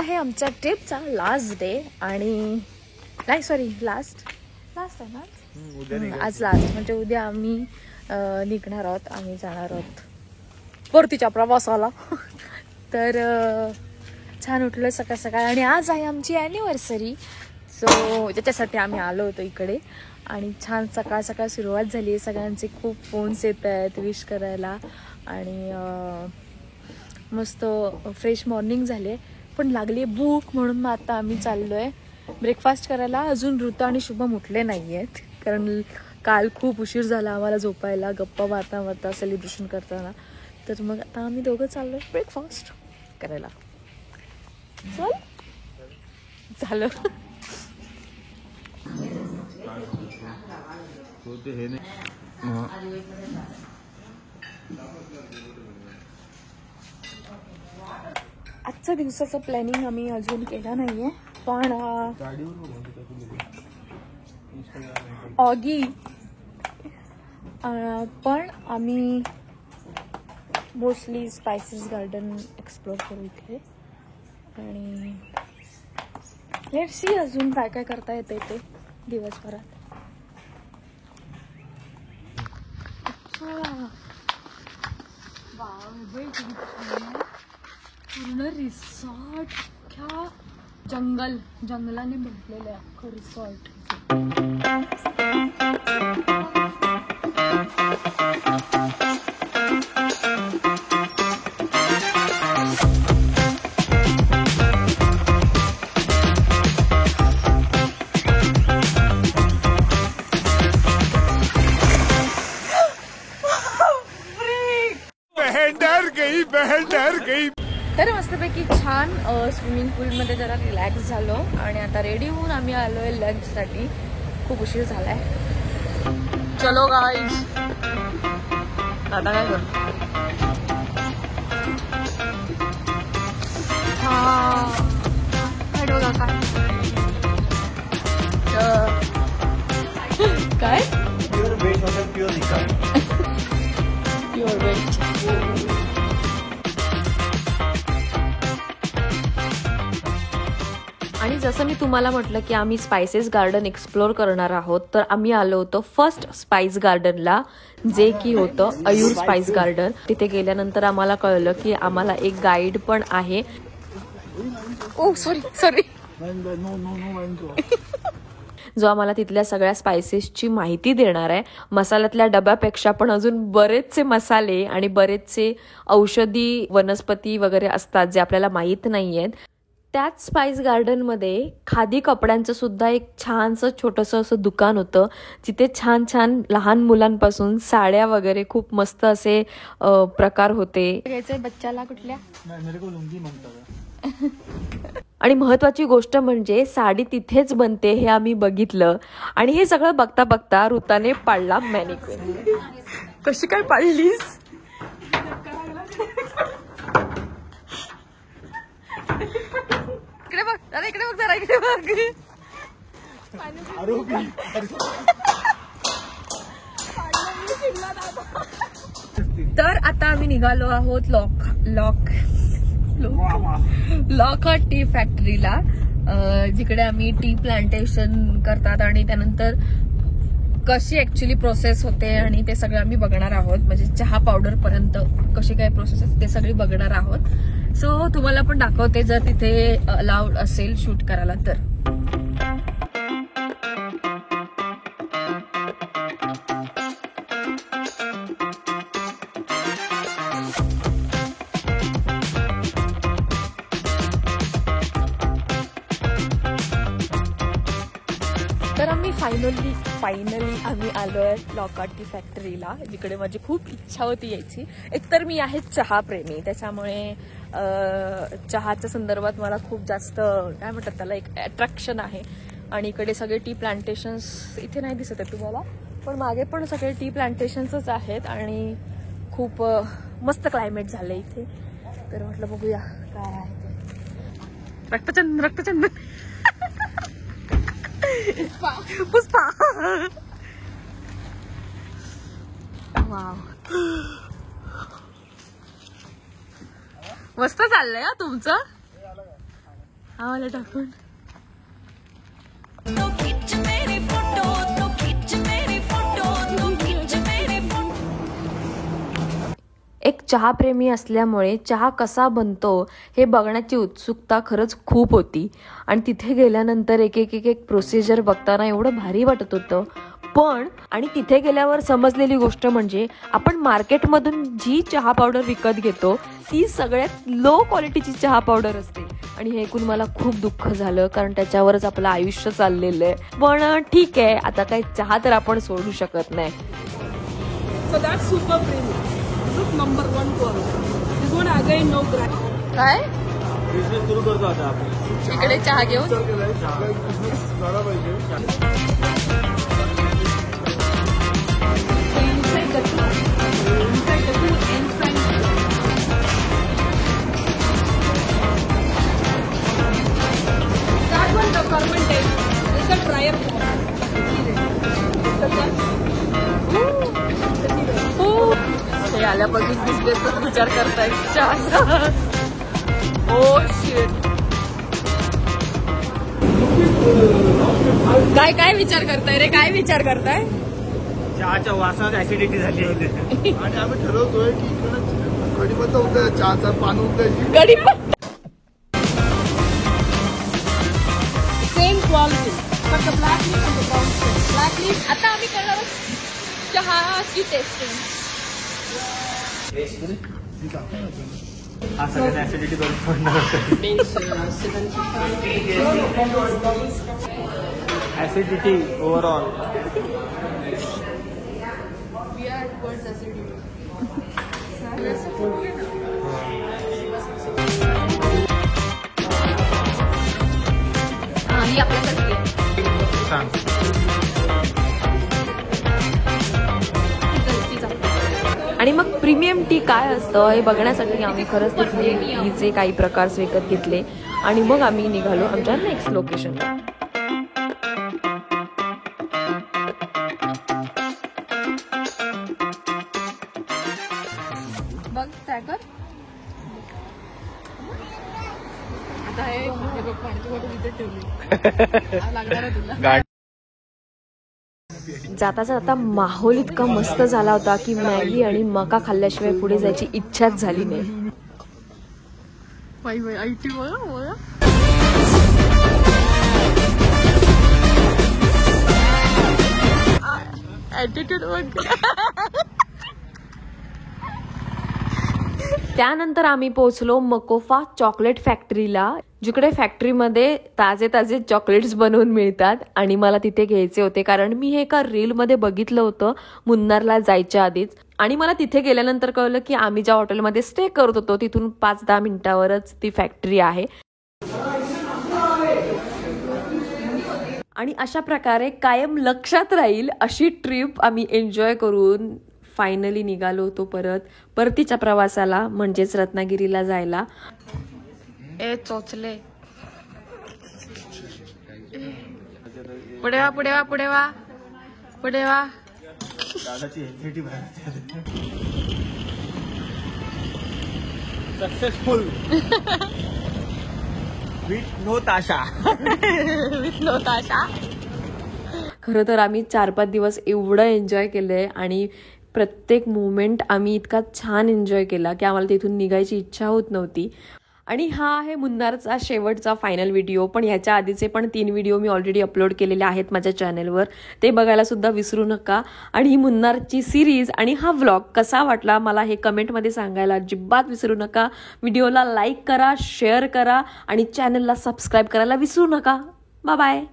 आहे आमच्या ट्रिपचा last day आणि नाही सॉरी लास्ट आहे ना आज लास्ट म्हणजे उद्या आम्ही निघणार आहोत. आम्ही जाणार आहोत परतीच्या प्रवासाला. तर छान उठलो सकाळ सकाळ आणि आज आहे आमची ॲनिव्हर्सरी. सो त्याच्यासाठी आम्ही आलो होतो इकडे आणि छान सकाळ सकाळ सुरुवात झाली आहे. सगळ्यांचे खूप फोन्स येत आहेत विश करायला आणि मस्त फ्रेश मॉर्निंग झाले. पण लागली भूक म्हणून मग आता आम्ही चाललो आहे ब्रेकफास्ट करायला. अजून ऋता आणि शुभम उठले नाही आहेत कारण काल खूप उशीर झाला आम्हाला झोपायला गप्पा मारता सेलिब्रेशन करताना. तर मग आता आम्ही दोघं चाललो आहे ब्रेकफास्ट करायला. चल झालं. आजच्या दिवसाचं प्लॅनिंग आम्ही अजून केलं नाहीये पण ऑगी पण आम्ही मोस्टली स्पायसेस गार्डन एक्सप्लोर करू इथे आणि लेट्स सी अजून काय काय करता येते ते दिवसभरात. पूर्ण रिसॉर्ट जंगलाने भरलेलं आहे अख्खं रिसॉर्ट. बहन डर गई. तर मस्तपैकी छान स्विमिंग पूलमध्ये जरा रिलॅक्स झालो आणि आता रेडी होऊन आम्ही आलोय लंचसाठी. खूप उशीर झालाय. चलो गाईज आता काय करतो. काय प्युअर वेज. आणि जसं मी तुम्हाला म्हटलं की आम्ही स्पायसेस गार्डन एक्सप्लोर करणार आहोत तर आम्ही आलो होतो फर्स्ट स्पाइस गार्डनला जे की होतं अयूर स्पाइस गार्डन. तिथे गेल्यानंतर आम्हाला कळलं की आम्हाला एक गाईड पण आहे. ओ सॉरी जो आम्हाला तिथल्या सगळ्या स्पायसेसची माहिती देणार आहे. मसाल्यातल्या डब्यापेक्षा पण अजून बरेचसे मसाले आणि बरेचसे औषधी वनस्पती वगैरे असतात जे आपल्याला माहीत नाही आहेत. त्याच स्पाइस गार्डनमध्ये खादी कपड्यांचं सुद्धा एक छानसं छोटंसं असं दुकान होतं जिथे छान छान लहान मुलांपासून साड्या वगैरे खूप मस्त असे प्रकार होते. बच्चाला कुठल्या आणि महत्वाची गोष्ट म्हणजे साडी तिथेच बनते हे आम्ही बघितलं. आणि हे सगळं बघता बघता ऋताने पाळला मॅनिक्विन. कशी काय पाळलीस. इकडे बघ जरा इकडे बघ. तर आता आम्ही निघालो आहोत लॉकहार्ट टी फॅक्टरीला जिकडे आम्ही टी प्लांटेशन करतात आणि त्यानंतर कशी ऍक्च्युली प्रोसेस होते आणि ते सगळं आम्ही बघणार आहोत. म्हणजे चहा पावडर पर्यंत कशी काय प्रोसेस असते ते सगळी बघणार आहोत. सो तुम्हाला पण दाखवते जर तिथे अलाउड असेल शूट करायला तर. तर आम्ही फायनली आम्ही आलोय लॉकहार्ट टी फॅक्टरीला जिकडे माझी खूप इच्छा होती यायची. एकतर मी आहे चहा प्रेमी त्याच्यामुळे चहाच्या संदर्भात मला खूप जास्त काय म्हणतात त्याला एक अट्रॅक्शन आहे. आणि इकडे सगळे टी प्लांटेशन्स इथे नाही दिसत आहे तुम्हाला पण मागे पण सगळे टी प्लांटेशन्सच आहेत आणि खूप मस्त क्लायमेट झालंय इथे. तर म्हटलं बघूया काय आहे ते. रक्तचंद पुष्पा वाव मस्त चाललंय तुमचं. हा मला टाकून एक चहाप्रेमी असल्यामुळे चहा कसा बनतो हे बघण्याची उत्सुकता खरंच खूप होती. आणि तिथे गेल्यानंतर एक एक एक एक प्रोसिजर बघताना एवढं भारी वाटत होतं. पण आणि तिथे गेल्यावर समजलेली गोष्ट म्हणजे आपण मार्केटमधून जी चहा पावडर विकत घेतो ती सगळ्यात लो क्वालिटीची चहा पावडर असते. आणि हे ऐकून मला खूप दुःख झालं, कारण त्याच्यावरच आपलं आयुष्य चाललेलं आहे. पण ठीक आहे, आता काही चहा तर आपण सोडू शकत नाही. So that's super premium. This is number 1 quality. This one again no crack. काय बिझनेस सुरू करतो आता आपण. इकडे चहा घेऊन Inside the two inside. That one the fermentation. This is a dryer हे आल्यापासून बिझनेसचा विचार करताय चहाचा. ओ शिट, काय काय विचार करताय रे, काय विचार करताय? चहाच्या वासात ऍसिडिटी झाली आहे. आणि आम्ही ठरवतोय की इकडे कढीपत्ता उद्या चहाचा पान उद्याची कढीपत्ता same quality. But the black leaf and the brown leaf. Black leaf. आता आम्ही करणार आहोत चहाची टेस्टिंग. हा सगळ्यांना ऍसिडिटी करून सोडणार. Acidity overall. We are towards acidity. ही आपल्यासाठी आहे. सांग. आणि मग प्रीमियम टी काय असतं हे बघण्यासाठी आम्ही खरंच तिथले टीचे काही प्रकार विकत घेतले आणि मग आम्ही निघालो आमच्या नेक्स्ट लोकेशनला. बघ टॅगर. आता हे बघ पाण्याची बॉटल इथे ठेवली. लागणार आहे तुला. जाता जाता माहोल इतका मस्त झाला होता की मॅगी आणि मका खाल्ल्याशिवाय पुढे जायची इच्छाच झाली नाही. बाई आयटी बघा. ऍटिट्यूड बघ. त्यानंतर आम्ही पोहोचलो मकोफा चॉकलेट फॅक्टरीला, जिकडे फॅक्टरीमध्ये ताजे ताजे चॉकलेट्स बनवून मिळतात. आणि मला तिथे घ्यायचे होते कारण मी हे एका रीलमध्ये बघितलं होतं मुन्नारला जायच्या आधीच. आणि मला तिथे गेल्यानंतर कळलं की आम्ही ज्या हॉटेलमध्ये स्टे करत होतो तिथून 5-10 मिनिटावरच ती फॅक्टरी आहे. आणि अशा प्रकारे कायम लक्षात राहील अशी ट्रिप आम्ही एन्जॉय करून फायनली निघालो होतो परतीच्या प्रवासाला, म्हणजेच रत्नागिरीला जायला. ए चोचले, पुढे वा पुढे वा पुढे वा पुढे वा. दादाची ऍसिडिटी सक्सेसफुल विथ नो ताशा. विथ नो ताशा. खरं तर आम्ही 4-5 दिवस एवढं एन्जॉय केलंय आणि प्रत्येक मोमेंट आम्ही इतका छान एन्जॉय केला की आम्हाला तिथून निघायची इच्छा होत नव्हती. आणि हा आहे मुन्नारचा शेवटचा फायनल व्हिडिओ. पण ह्याच्या आधीचे पण 3 व्हिडिओ मी ऑलरेडी अपलोड केलेले आहेत माझ्या चॅनलवर, ते बघायला सुद्धा विसरू नका. आणि ही मुन्नारची सिरीज आणि हा व्लॉग कसा वाटला मला हे कमेंटमध्ये सांगायला अजिबात विसरू नका. व्हिडिओला लाईक करा, शेअर करा आणि चॅनलला सबस्क्राईब करायला विसरू नका. Bye bye.